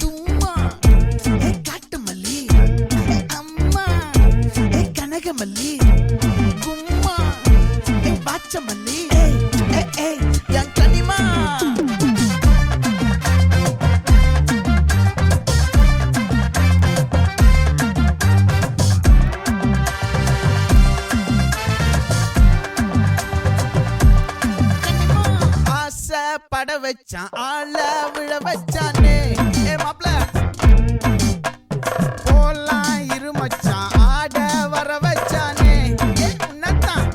தும்மா ஏ காட்டு மல்லி அம்மா ஏ கனக மல்லி கும்மா ஏ பாச்ச மல்லி என் கனிமா பட வச்சான் ஆள விழ வச்சானே ஏ மாப்ள போலாம் இருமச்சான் ஆட வர வச்சானே ஏ உன்னதான்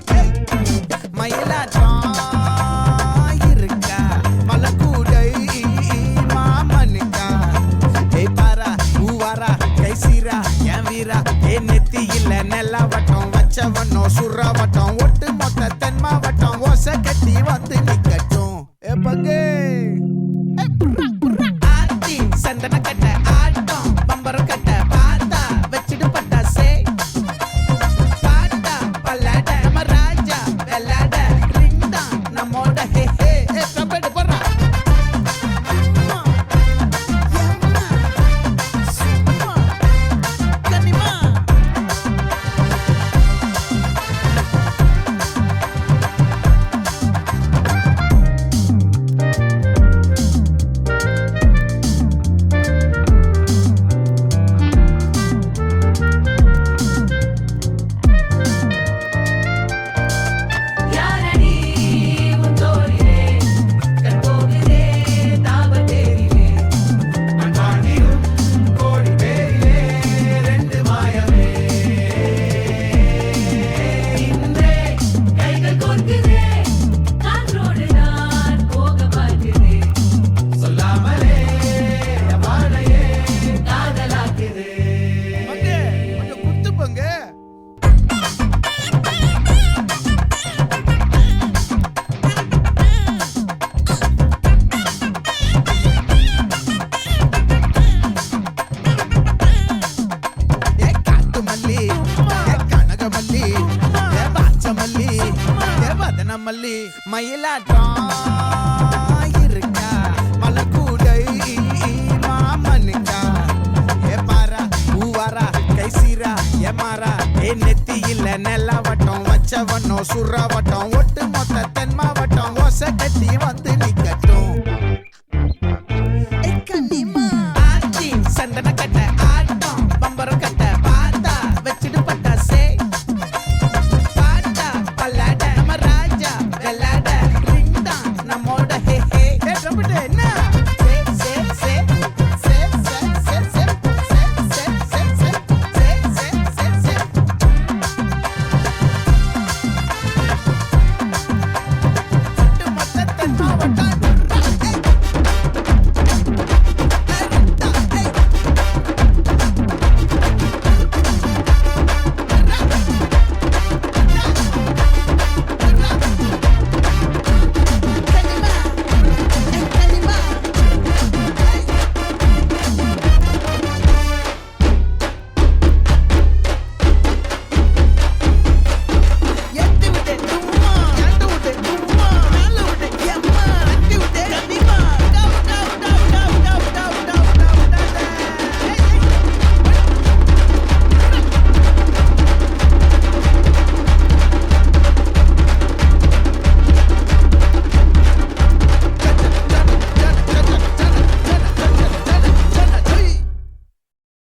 மயிலாட்டம் இருக்கா மலக்கூடை மாமனுக்கா ஏ பாரா ஊவாரா கைசீரா என் வீரா ஏ நெத்தி இல்ல நெல்லவட்டம் வச்சவனோ சுறவட்டம் ஒட்டு மொத்த தென் மாவட்டம் ஓசை கட்டி வந்து நிக்கட்டும் பங்கே ஆத்தி சந்தன கட்ட ஆட்டம் பம்பரம் கட்ட பாத்தா வச்சிடு பட்டாசே பாட்டா பல்லாட நம்ம ராஜா வெள்ளாட ரிங்டா நம்மோட ஹே ஹே கபடி போறா கனிமா மல்லி மயிலாட்டம் இருக்கா மலக்கூடை மாமனுக்கா ஏ பாரா ஊவாரா கைசீரா ஏ மாறா ஏ நெத்தி இல்ல நெல்லவட்டம் வச்சவனோ சுறவட்டம் ஒட்டு மொத்த தென் மாவட்டம் ஓசை கட்டி வந்து